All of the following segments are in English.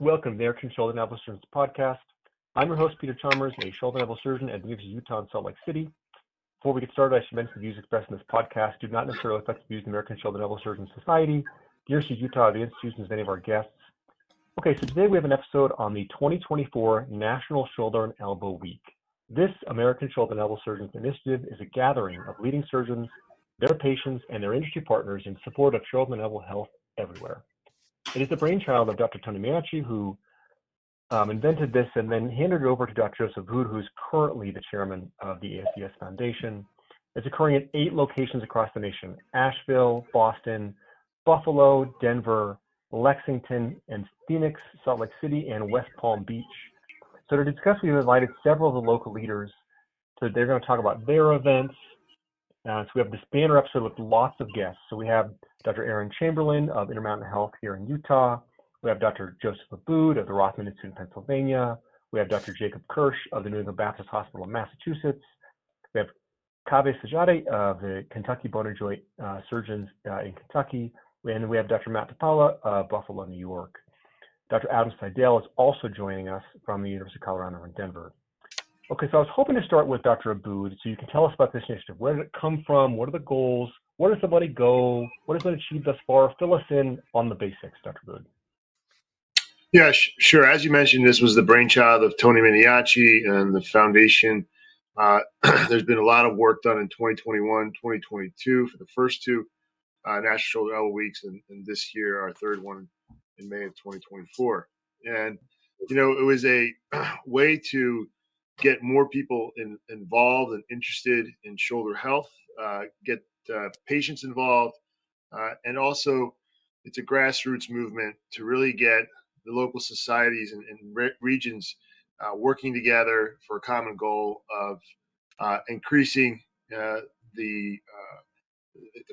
Welcome to the Amercan Shoulder and Elbow Surgeons podcast. I'm your host, Peter Chalmers, a shoulder and elbow surgeon at the University of Utah in Salt Lake City. Before we get started, I should mention the views expressed in this podcast do not necessarily affect the views of the American Shoulder and Elbow Surgeons Society, the University of Utah, or the institutions of any of our guests. Okay, so today we have an episode on the 2024 National Shoulder and Elbow Week. This American Shoulder and Elbow Surgeons Initiative is a gathering of leading surgeons, their patients, and their industry partners in support of shoulder and elbow health everywhere. It is the brainchild of Dr. Tony Miacci, who invented this and then handed it over to Dr. Joseph Abboud, who's currently the chairman of the ASES Foundation. It's occurring at 8 locations across the nation: Asheville, Boston, Buffalo, Denver, Lexington, and Phoenix, Salt Lake City, and West Palm Beach. So to discuss, we've invited several of the local leaders. So they're going to talk about their events. So we have this banner episode with lots of guests. So we have Dr. Aaron Chamberlain of Intermountain Health here in Utah. We have Dr. Joseph Abboud of the Rothman Institute in Pennsylvania. We have Dr. Jacob Kirsch of the New England Baptist Hospital in Massachusetts. We have Kaveh Sajadi of the Kentucky Bone and Joint Surgeons in Kentucky. And we have Dr. DiPaola of Buffalo, New York. Dr. Adam Seidl is also joining us from the University of Colorado in Denver. Okay, so I was hoping to start with Dr. Abboud, so you can tell us about this initiative. Where did it come from? What are the goals? Where does the money go? What has been achieved thus far? Fill us in on the basics, Dr. Abboud. Yeah, sure. As you mentioned, this was the brainchild of Tony Miacci and the foundation. There's been a lot of work done in 2021, 2022 for the first two National Shoulder Elbow Weeks, and this year our third one in May of 2024. And, you know, it was a way to get more people involved and interested in shoulder health, get patients involved, and also it's a grassroots movement to really get the local societies and regions working together for a common goal of increasing the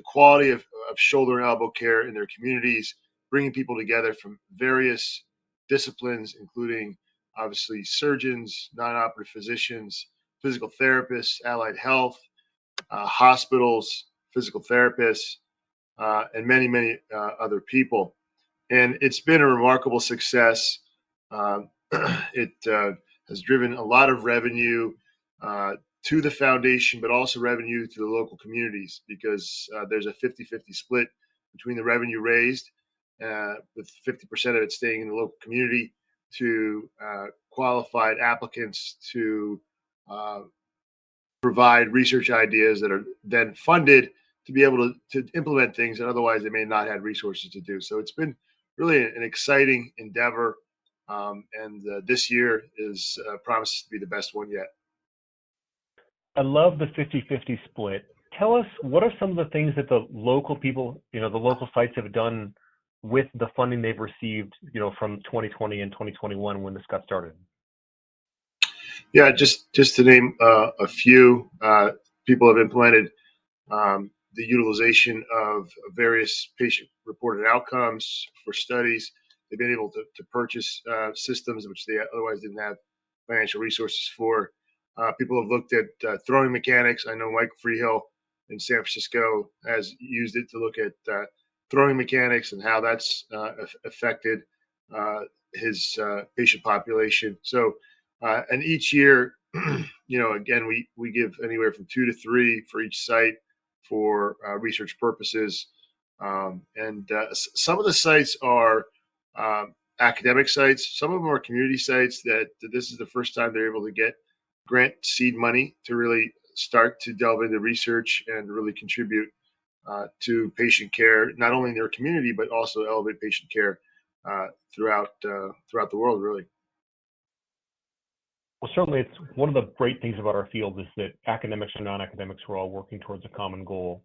quality of shoulder and elbow care in their communities, bringing people together from various disciplines, including obviously surgeons, non-operative physicians, physical therapists, allied health, hospitals, physical therapists, and many, many other people. And it's been a remarkable success. It has driven a lot of revenue to the foundation, but also revenue to the local communities, because there's a 50-50 split between the revenue raised, with 50% of it staying in the local community, to qualified applicants to provide research ideas that are then funded to be able to implement things that otherwise they may not have resources to do. So it's been really an exciting endeavor, and this year is promises to be the best one yet. I love the 50-50 split. Tell us, what are some of the things that the local people, the local sites have done with the funding they've received, from 2020 and 2021 when this got started? Yeah, just to name a few, people have implemented the utilization of various patient-reported outcomes for studies. They've been able to purchase systems which they otherwise didn't have financial resources for. People have looked at throwing mechanics. I know Mike Freehill in San Francisco has used it to look at throwing mechanics and how that's affected his patient population. So, and each year, again, we give anywhere from 2 to 3 for each site for research purposes. And some of the sites are academic sites. Some of them are community sites that this is the first time they're able to get grant seed money to really start to delve into research and really contribute to patient care, not only in their community, but also elevate patient care throughout the world, really. Well, certainly it's one of the great things about our field is that academics and non-academics are all working towards a common goal.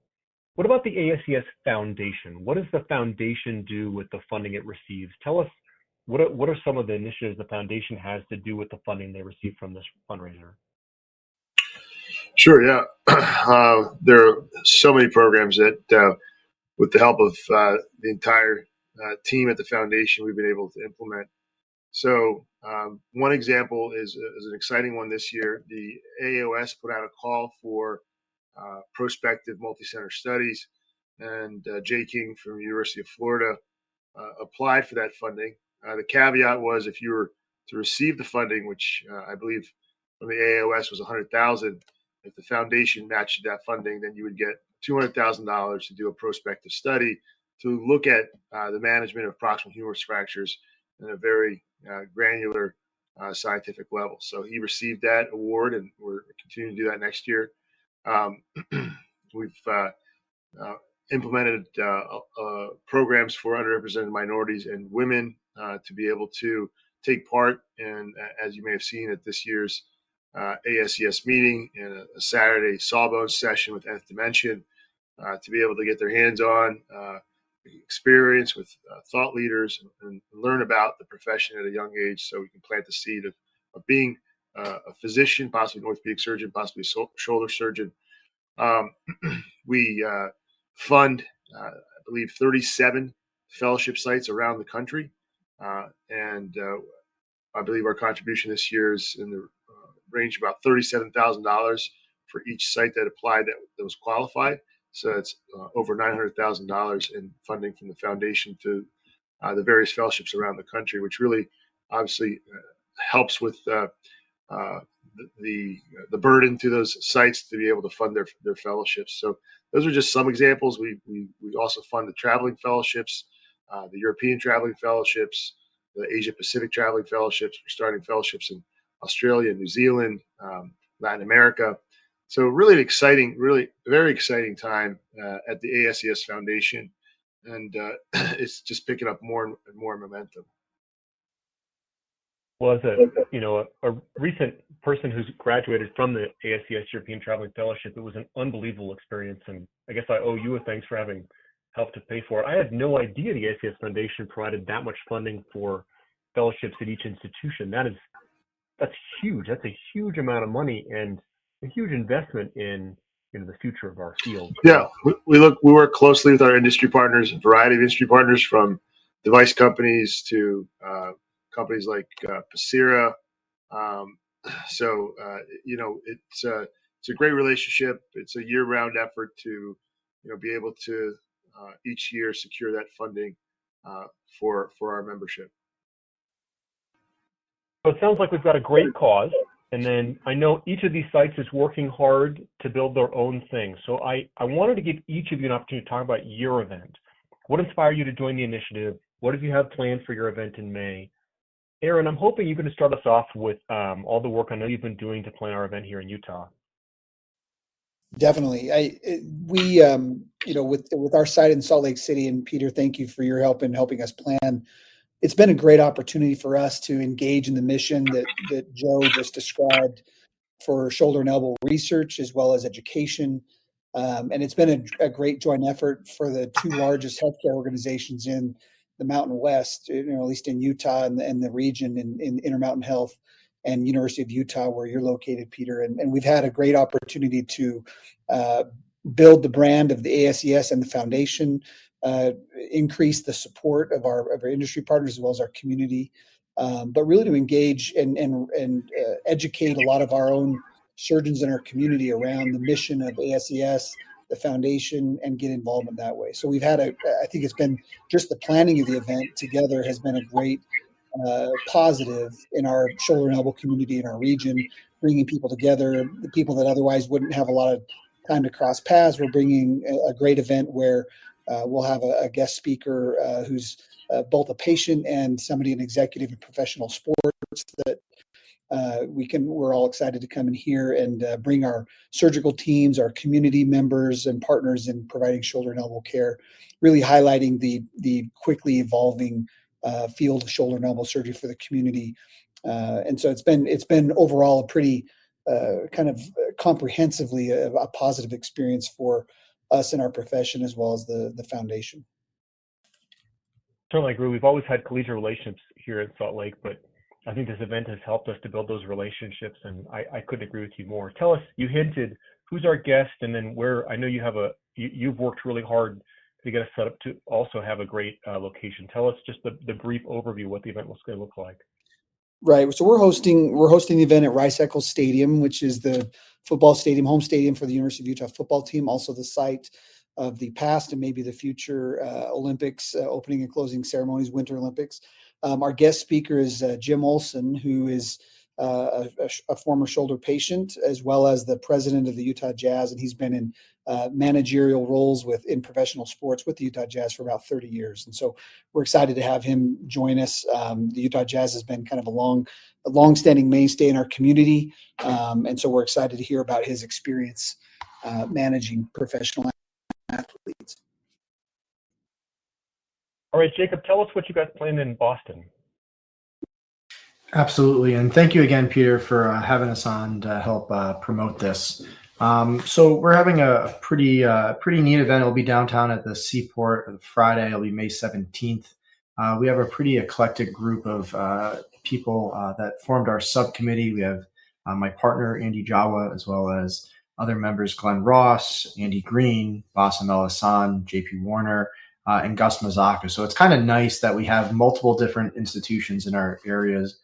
What about the ASES Foundation? What does the foundation do with the funding it receives? Tell us, what are some of the initiatives the foundation has to do with the funding they receive from this fundraiser? Sure, yeah. There are so many programs that, with the help of the entire team at the foundation, we've been able to implement. So one example is an exciting one this year. The AAOS put out a call for prospective multi-center studies, and Jay King from the University of Florida applied for that funding. The caveat was if you were to receive the funding, which I believe from the AOS was $100,000, if the foundation matched that funding, then you would get $200,000 to do a prospective study to look at the management of proximal humerus fractures in a very granular scientific level. So he received that award, and we're continuing to do that next year. We've implemented programs for underrepresented minorities and women to be able to take part in, as you may have seen at this year's ASES meeting, and a Saturday Sawbones session with Nth Dimension, to be able to get their hands on experience with thought leaders and learn about the profession at a young age, so we can plant the seed of being a physician, possibly an orthopedic surgeon, possibly a shoulder surgeon. We fund, I believe, 37 fellowship sites around the country, and I believe our contribution this year is in the range of about $37,000 for each site that applied that was qualified. So it's over $900,000 in funding from the foundation to the various fellowships around the country, which really obviously helps with the burden to those sites to be able to fund their fellowships. So those are just some examples. We also fund the traveling fellowships, the European traveling fellowships, the Asia Pacific traveling fellowships. We're starting fellowships in Australia, New Zealand, Latin America. So really very exciting time at the ASES Foundation, and it's just picking up more and more momentum. Well, as a recent person who's graduated from the ASES European Traveling Fellowship, it was an unbelievable experience, and I guess I owe you a thanks for having helped to pay for it. I had no idea the ASES Foundation provided that much funding for fellowships at each institution. That's huge. That's a huge amount of money and a huge investment in the future of our field. Yeah, we work closely with our industry partners, a variety of industry partners, from device companies to companies like Pacira. It's a great relationship. It's a year-round effort to be able to each year secure that funding for our membership. So it sounds like we've got a great cause, and then I know each of these sites is working hard to build their own thing. So I wanted to give each of you an opportunity to talk about your event. What inspired you to join the initiative? What do you have planned for your event in May? Aaron, I'm hoping you can start us off with all the work I know you've been doing to plan our event here in Utah. Definitely. With our site in Salt Lake City, and Peter, thank you for your help in helping us plan. It's been a great opportunity for us to engage in the mission that Joe just described for shoulder and elbow research as well as education. And it's been a great joint effort for the two largest healthcare organizations in the Mountain West, at least in Utah and the region in Intermountain Health and University of Utah, where you're located, Peter. And we've had a great opportunity to build the brand of the ASES and the foundation, increase the support of our industry partners as well as our community, but really to engage and educate a lot of our own surgeons in our community around the mission of ASES, the foundation, and get involvement that way. So we've had I think it's been just the planning of the event together has been a great positive in our shoulder and elbow community in our region, bringing people together, the people that otherwise wouldn't have a lot of time to cross paths. We're bringing a great event where we'll have a guest speaker who's both a patient and somebody in executive and professional sports that we're all excited to come in here and bring our surgical teams, our community members and partners in providing shoulder and elbow care, really highlighting the quickly evolving field of shoulder and elbow surgery for the community. And so it's been overall a pretty kind of comprehensively a positive experience for us in our profession as well as the foundation. Certainly agree. We've always had collegiate relationships here at Salt Lake, but I think this event has helped us to build those relationships, and I couldn't agree with you more. Tell us, you hinted, who's our guest, and then where. I know you've worked really hard to get us set up to also have a great location. Tell us just the brief overview what the event was going to look like. Right. So we're hosting the event at Rice Eccles Stadium, which is the football stadium, home stadium for the University of Utah football team, also the site of the past and maybe the future Olympics, opening and closing ceremonies, Winter Olympics. Our guest speaker is Jim Olson, who is a former shoulder patient, as well as the president of the Utah Jazz, and he's been in managerial roles in professional sports with the Utah Jazz for about 30 years. And so we're excited to have him join us. The Utah Jazz has been kind of a long-standing mainstay in our community, and so we're excited to hear about his experience managing professional athletes. All right, Jacob, tell us what you got planned in Boston. Absolutely. And thank you again, Peter, for having us on to help promote this. So we're having a pretty neat event. It'll be downtown at the Seaport on Friday. It'll be May 17th. We have a pretty eclectic group of people that formed our subcommittee. We have my partner, Andy Jawa, as well as other members, Glenn Ross, Andy Green, Bassem El Hassan, JP Warner, and Gus Mazaka. So it's kind of nice that we have multiple different institutions in our areas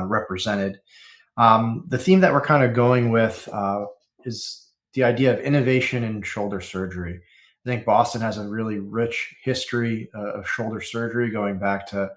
represented. The theme that we're kind of going with is the idea of innovation in shoulder surgery. I think Boston has a really rich history of shoulder surgery going back to,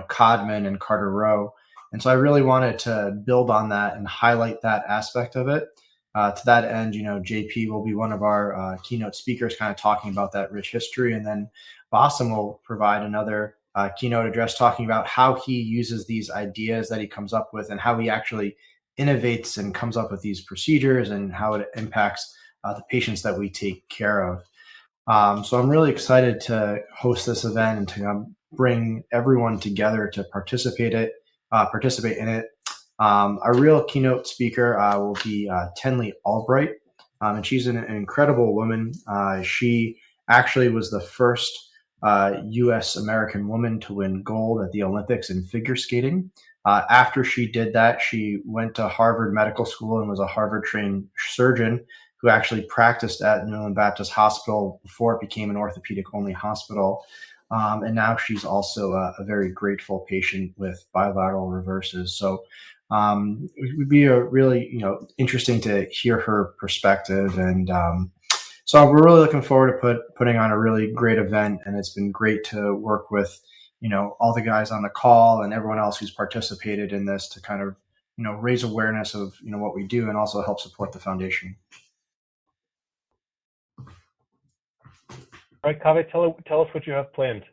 Codman and Carter Rowe. And so I really wanted to build on that and highlight that aspect of it. To that end, JP will be one of our keynote speakers kind of talking about that rich history. And then Bassem will provide another keynote address talking about how he uses these ideas that he comes up with and how he actually innovates and comes up with these procedures and how it impacts the patients that we take care of. So I'm really excited to host this event and to bring everyone together to participate in it. Our real keynote speaker will be Tenley Albright, and she's an incredible woman. She actually was the first U.S. American woman to win gold at the Olympics in figure skating. After she did that, she went to Harvard Medical School and was a Harvard-trained surgeon who actually practiced at New England Baptist Hospital before it became an orthopedic-only hospital. And now she's also a very grateful patient with bilateral reverses. So it would be a really, interesting to hear her perspective. And so we're really looking forward to putting on a really great event. And it's been great to work with, all the guys on the call and everyone else who's participated in this to kind of, raise awareness of, what we do and also help support the foundation. All right, Kaveh, tell us what you have planned.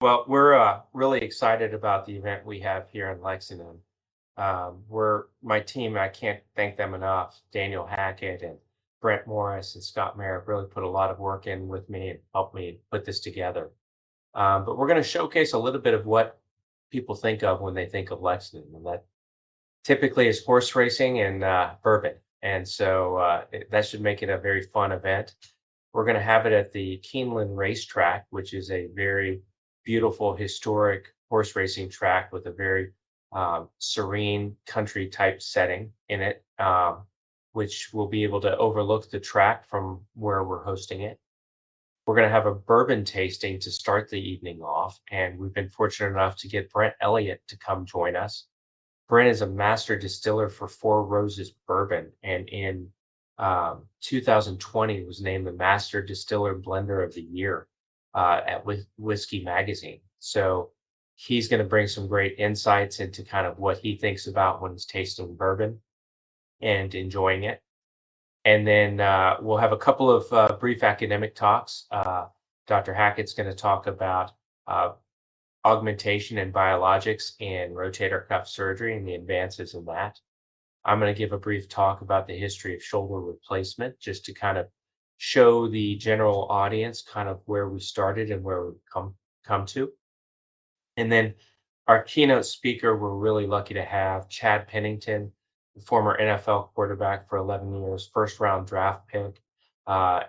Well, we're really excited about the event we have here in Lexington. My team, I can't thank them enough. Daniel Hackett and Brent Morris and Scott Merritt really put a lot of work in with me and helped me put this together. But we're going to showcase a little bit of what people think of when they think of Lexington, and that typically is horse racing and bourbon. And so that should make it a very fun event. We're going to have it at the Keeneland Racetrack, which is a very beautiful, historic horse racing track with a very serene country type setting in it, which will be able to overlook the track from where we're hosting it. We're going to have a bourbon tasting to start the evening off, and we've been fortunate enough to get Brent Elliott to come join us. Brent is a master distiller for Four Roses Bourbon, and in 2020 was named the Master Distiller Blender of the Year at Whiskey Magazine. So he's going to bring some great insights into kind of what he thinks about when he's tasting bourbon and enjoying it. And then we'll have a couple of brief academic talks. Dr. Hackett's going to talk about augmentation and biologics in rotator cuff surgery and the advances in that. I'm going to give a brief talk about the history of shoulder replacement, just to kind of show the general audience kind of where we started and where we've come to. And then our keynote speaker, we're really lucky to have Chad Pennington, the former NFL quarterback for 11 years, first round draft pick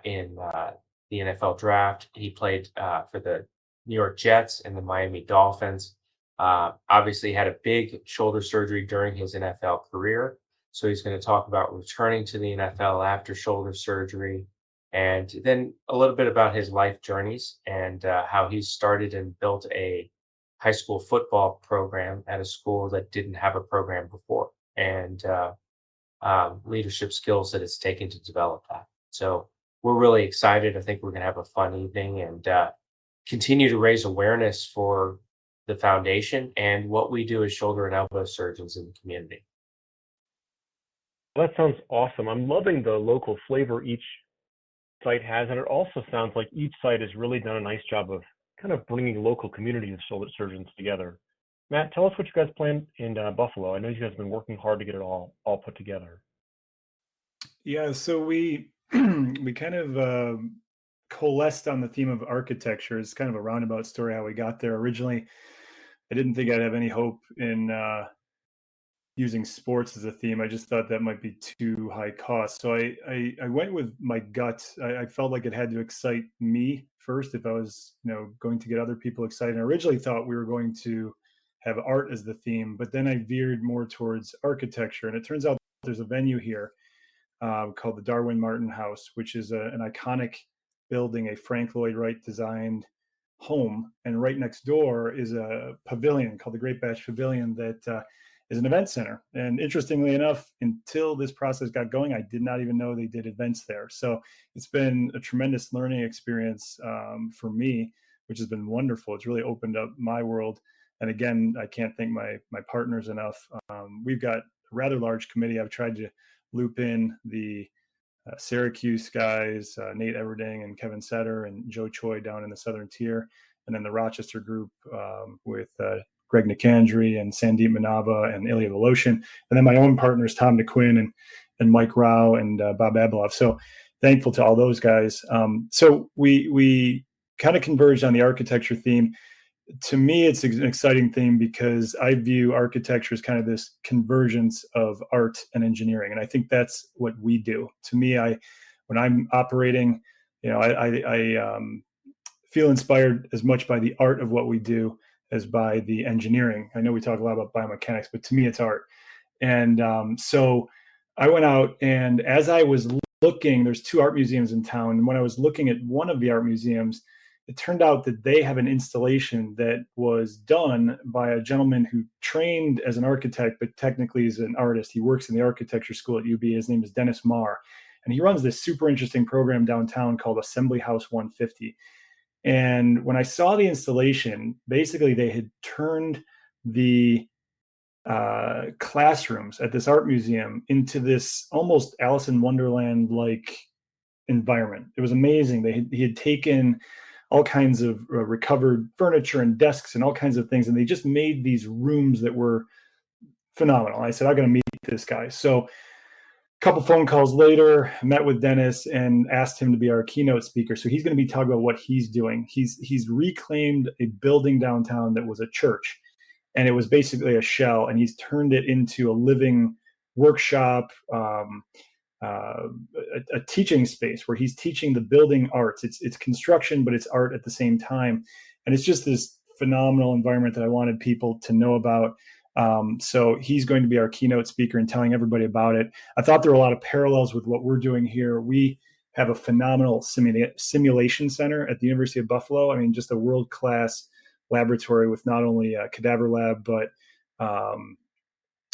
in the NFL draft. He played for the New York Jets and the Miami Dolphins. Obviously had a big shoulder surgery during his NFL career. So he's going to talk about returning to the NFL after shoulder surgery, and then a little bit about his life journeys and how he started and built a high school football program at a school that didn't have a program before, and leadership skills that it's taken to develop that. So we're really excited. I think we're going to have a fun evening and continue to raise awareness for the foundation and what we do as shoulder and elbow surgeons in the community. Well, that sounds awesome. I'm loving the local flavor each site has, and it also sounds like each site has really done a nice job of kind of bringing local community of shoulder surgeons together. Matt, tell us what you guys planned in Buffalo. I know you guys have been working hard to get it all put together. Yeah, so we we kind of coalesced on the theme of architecture. It's kind of a roundabout story how we got there. Originally, I didn't think I'd have any hope in using sports as a theme. I just thought that might be too high cost. So I went with my gut. I felt like it had to excite me first if I was, going to get other people excited. I originally thought we were going to have art as the theme, but then I veered more towards architecture. And it turns out there's a venue here called the Darwin Martin House, which is an iconic building, a Frank Lloyd Wright designed home. And right next door is a pavilion called the Great Batch Pavilion that is an event center. And interestingly enough, until this process got going, I did not even know they did events there. So it's been a tremendous learning experience for me, which has been wonderful. It's really opened up my world. And again, I can't thank my partners enough. We've got a rather large committee. I've tried to loop in the Syracuse guys, Nate Everding and Kevin Setter and Joe Choi down in the Southern Tier, and then the Rochester group with Greg Nicandri and Sandeep Manava and Ilya Voloshin, and then my own partners, Tom DeQuinn and Mike Rao and Bob Abeloff. So thankful to all those guys. So we kind of converged on the architecture theme. To me, it's an exciting theme because I view architecture as kind of this convergence of art and engineering. And I think that's what we do. To me, when I'm operating, I feel inspired as much by the art of what we do as by the engineering. I know we talk a lot about biomechanics, but to me, it's art. And so I went out, and as I was looking, there's 2 art museums in town. And when I was looking at one of the art museums, it turned out that they have an installation that was done by a gentleman who trained as an architect, but technically is an artist. He works in the architecture school at UB. His name is Dennis Marr. And he runs this super interesting program downtown called Assembly House 150. And when I saw the installation, basically they had turned the classrooms at this art museum into this almost Alice in Wonderland-like environment. It was amazing. He had taken all kinds of recovered furniture and desks and all kinds of things, and they just made these rooms that were phenomenal. I said, I got to meet this guy. So a couple phone calls later, met with Dennis and asked him to be our keynote speaker. So he's going to be talking about what he's doing. He's reclaimed a building downtown that was a church, and it was basically a shell, and he's turned it into a living workshop, a teaching space where he's teaching the building arts. It's construction, but it's art at the same time. And it's just this phenomenal environment that I wanted people to know about. So he's going to be our keynote speaker and telling everybody about it. I thought there were a lot of parallels with what we're doing here. We have a phenomenal simulation center at the University of Buffalo. I mean, just a world-class laboratory with not only a cadaver lab, but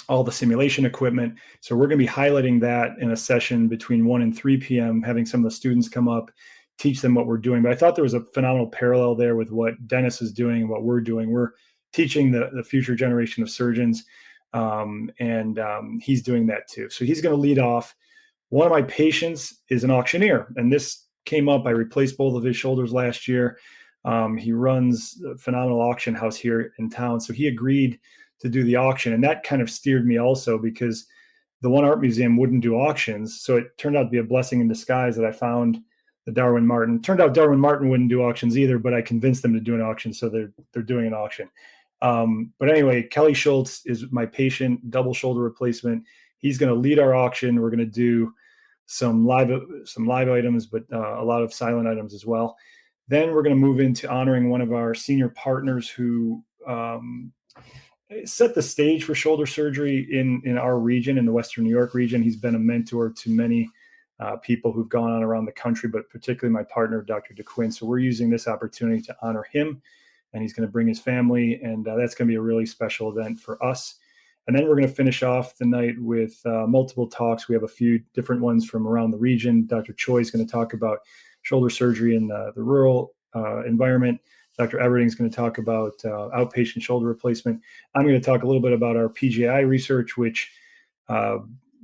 all the simulation equipment. So we're going to be highlighting that in a session between 1 and 3 p.m., having some of the students come up, teach them what we're doing. But I thought there was a phenomenal parallel there with what Dennis is doing and what we're doing. We're teaching the future generation of surgeons, and he's doing that too. So he's going to lead off. One of my patients is an auctioneer, and this came up. I replaced both of his shoulders last year. He runs a phenomenal auction house here in town. So he agreed to do the auction. And that kind of steered me also because the one art museum wouldn't do auctions. So it turned out to be a blessing in disguise that I found the Darwin Martin. Turned out Darwin Martin wouldn't do auctions either, but I convinced them to do an auction. So they're doing an auction. But anyway, Kelly Schultz is my patient, double shoulder replacement. He's going to lead our auction. We're going to do some live items, but a lot of silent items as well. Then we're going to move into honoring one of our senior partners who set the stage for shoulder surgery in our region, in the Western New York region. He's been a mentor to many people who've gone on around the country, but particularly my partner, Dr. DeQuinn. So we're using this opportunity to honor him, and he's going to bring his family, and that's going to be a really special event for us. And then we're going to finish off the night with multiple talks. We have a few different ones from around the region. Dr. Choi is going to talk about shoulder surgery in the rural environment. Dr. Everding is going to talk about outpatient shoulder replacement. I'm going to talk a little bit about our PGI research, which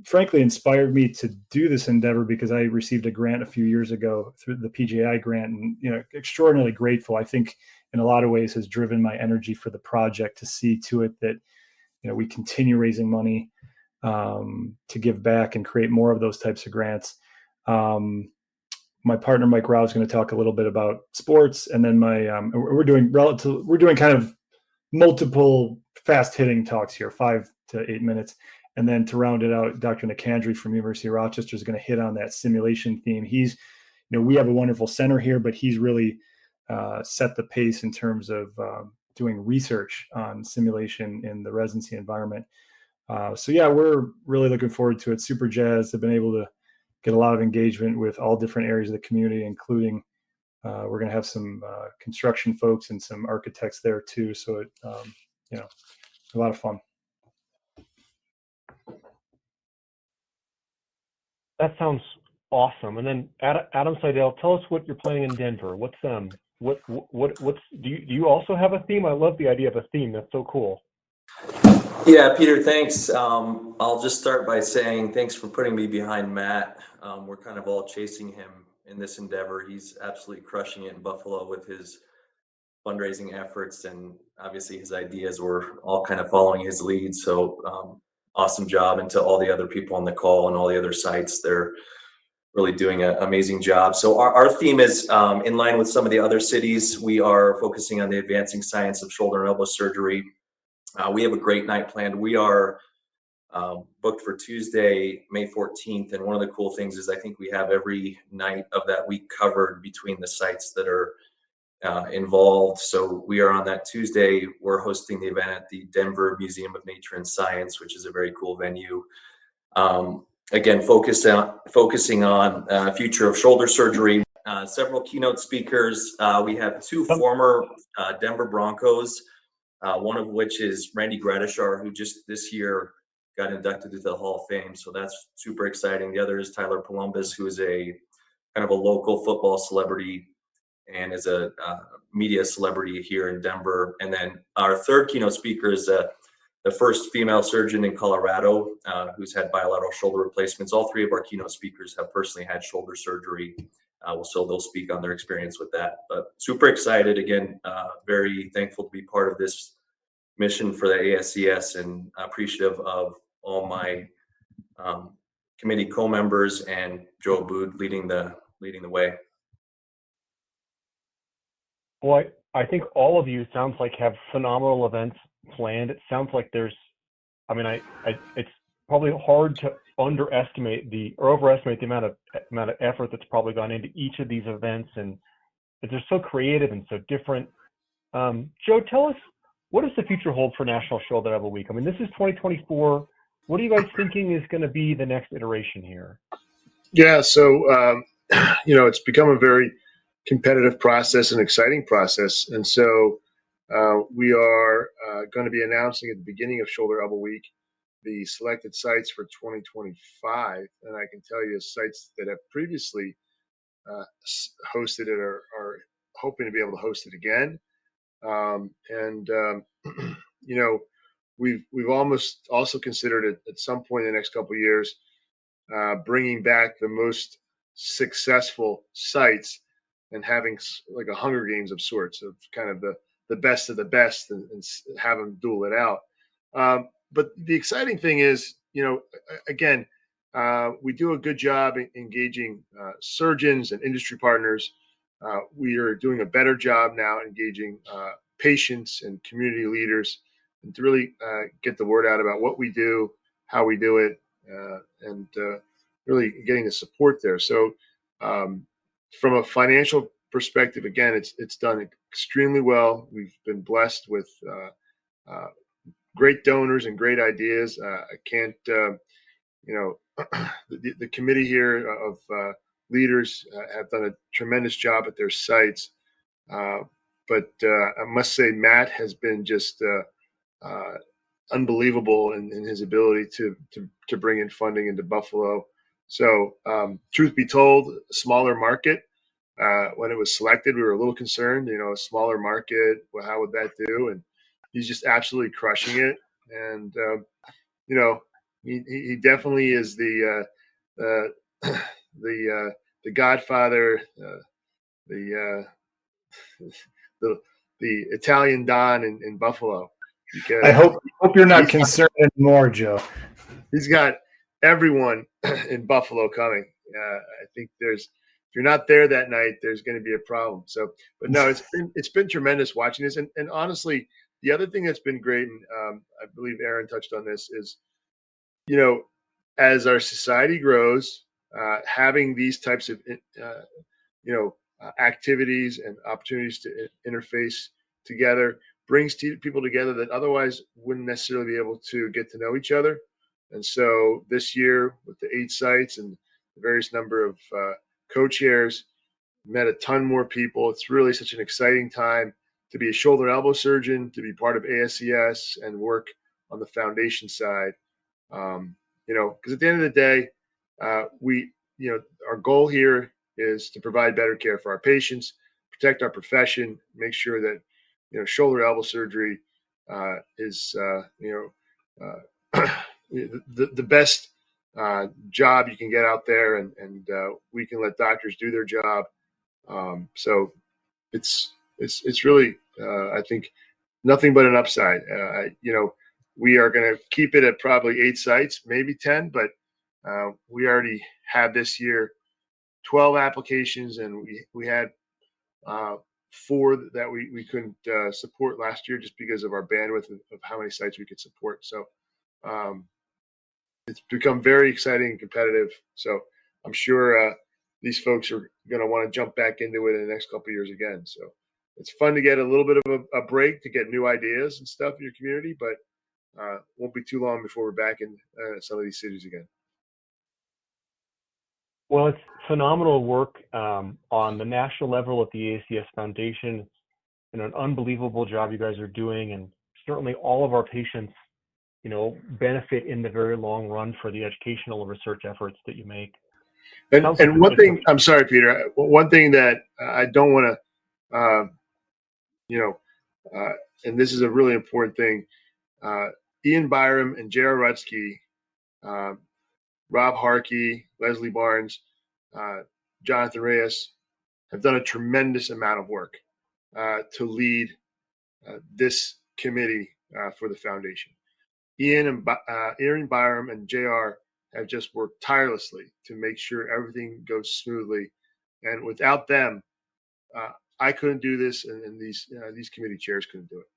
frankly inspired me to do this endeavor because I received a grant a few years ago through the PGI grant, and extraordinarily grateful. I think in a lot of ways has driven my energy for the project to see to it that we continue raising money to give back and create more of those types of grants. My partner Mike Rao is going to talk a little bit about sports, and then we're doing kind of multiple fast hitting talks here, 5 to 8 minutes, and then to round it out, Dr. Nicandri from University of Rochester is going to hit on that simulation theme. We have a wonderful center here, but he's really set the pace in terms of doing research on simulation in the residency environment. So yeah, we're really looking forward to it. Super jazzed. I've been able to get a lot of engagement with all different areas of the community, including we're going to have some construction folks and some architects there too. So a lot of fun. That sounds awesome. And then Adam Seidl, tell us what you're planning in Denver. What's do you also have a theme? I love the idea of a theme. That's so cool. Yeah, Peter, thanks. I'll just start by saying thanks for putting me behind Matt. We're kind of all chasing him in this endeavor. He's absolutely crushing it in Buffalo with his fundraising efforts, and obviously his ideas. We're all kind of following his lead. So awesome job. And to all the other people on the call and all the other sites, they're really doing an amazing job. So our theme is in line with some of the other cities. We are focusing on the advancing science of shoulder and elbow surgery. We have a great night planned. We are booked for Tuesday, May 14th. And one of the cool things is I think we have every night of that week covered between the sites that are involved. So we are on that Tuesday. We're hosting the event at the Denver Museum of Nature and Science, which is a very cool venue. Again, focusing on future of shoulder surgery. Several keynote speakers. We have 2 former Denver Broncos, one of which is Randy Gradishar, who just this year got inducted into the Hall of Fame. So that's super exciting. The other is Tyler Columbus, who is a kind of a local football celebrity and is a media celebrity here in Denver. And then our third keynote speaker is the first female surgeon in Colorado who's had bilateral shoulder replacements. All 3 of our keynote speakers have personally had shoulder surgery. So they'll speak on their experience with that. But super excited. Again, very thankful to be part of this mission for the ASES, and appreciative of all my committee co-members and Joe Abboud leading the way. Well, I think all of you sounds like have phenomenal events planned. It sounds like it's probably hard to overestimate the amount of effort that's probably gone into each of these events, and they're so creative and so different. Joe, tell us, what does the future hold for National Shoulder Elbow Week? I mean, this is 2024. What are you guys thinking is going to be the next iteration here? Yeah, so it's become a very competitive process, an exciting process, and so we are going to be announcing at the beginning of Shoulder Elbow Week the selected sites for 2025, and I can tell you sites that have previously hosted it are hoping to be able to host it again. We've almost also considered it at some point in the next couple of years, bringing back the most successful sites and having like a Hunger Games of sorts, of kind of the best of the best, and have them duel it out. But the exciting thing is, again, we do a good job engaging surgeons and industry partners. We are doing a better job now engaging patients and community leaders, and to really get the word out about what we do, how we do it, and really getting the support there. So from a financial perspective, again, it's done extremely well. We've been blessed with great donors and great ideas. I can't, the committee here of leaders have done a tremendous job at their sites. But I must say, Matt has been just unbelievable in his ability to bring in funding into Buffalo. So truth be told, a smaller market, when it was selected, we were a little concerned. A smaller market, well, how would that do? And he's just absolutely crushing it. And he definitely is the the godfather, the the Italian Don in Buffalo. Because I hope you're not concerned anymore, Joe. He's got everyone in Buffalo coming. I think if you're not there that night, there's going to be a problem. So, but no, it's been tremendous watching this. And honestly, the other thing that's been great, and I believe Aaron touched on this, is as our society grows, having these types of activities and opportunities to interface together brings people together that otherwise wouldn't necessarily be able to get to know each other. And so this year, with the 8 sites and the various number of co-chairs, met a ton more people. It's really such an exciting time to be a shoulder and elbow surgeon, to be part of ASES and work on the foundation side. Because at the end of the day, our goal here is to provide better care for our patients, protect our profession, make sure that shoulder elbow surgery is the best job you can get out there, and we can let doctors do their job. So it's really I think nothing but an upside. We are going to keep it at probably 8 sites, maybe 10, but we already had this year 12 applications, and we had 4 that we couldn't support last year just because of our bandwidth of how many sites we could support. So it's become very exciting and competitive. So I'm sure these folks are going to want to jump back into it in the next couple of years again. So it's fun to get a little bit of a break to get new ideas and stuff in your community, but won't be too long before we're back in some of these cities again. Well, it's phenomenal work on the national level at the ASES Foundation, and an unbelievable job you guys are doing, and certainly all of our patients, benefit in the very long run for the educational and research efforts that you make. And one thing, I'm sorry, Peter, one thing that I don't want to, and this is a really important thing, Ian Byram and J.R. Rutsky, Rob Harkey, Leslie Barnes, Jonathan Reyes have done a tremendous amount of work to lead this committee for the foundation. Ian Byram and JR have just worked tirelessly to make sure everything goes smoothly. And without them, I couldn't do this, and these committee chairs couldn't do it.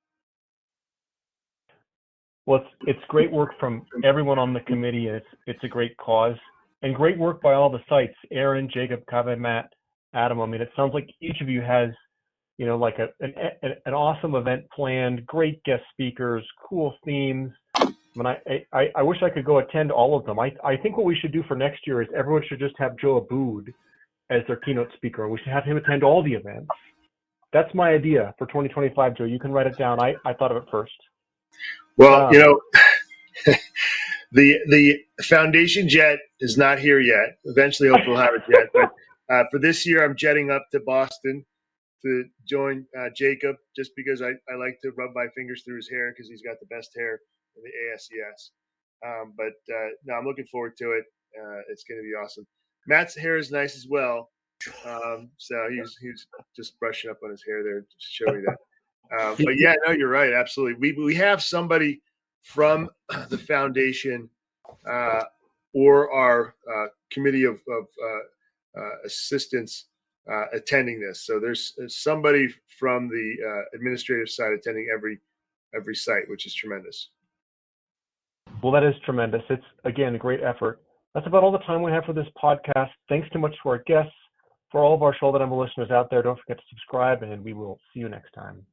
Well, it's great work from everyone on the committee, and it's a great cause, and great work by all the sites. Aaron, Jacob, Kaveh, Matt, Adam. I mean, it sounds like each of you has, like an awesome event planned, great guest speakers, cool themes. I wish I could go attend all of them. I think what we should do for next year is everyone should just have Joe Abboud as their keynote speaker, and we should have him attend all the events. That's my idea for 2025, Joe. You can write it down. I thought of it first. Well, the foundation jet is not here yet. Eventually, hopefully we'll have it jet. But for this year, I'm jetting up to Boston to join Jacob, just because I like to rub my fingers through his hair because he's got the best hair in the ASES. But no, I'm looking forward to it. It's going to be awesome. Matt's hair is nice as well. So he's just brushing up on his hair there to show me that. But yeah, no, you're right. Absolutely. We have somebody from the foundation or our committee of assistants attending this. So there's somebody from the administrative side attending every site, which is tremendous. Well, that is tremendous. It's, again, a great effort. That's about all the time we have for this podcast. Thanks too much to our guests. For all of our Shoulder Number listeners out there, don't forget to subscribe, and we will see you next time.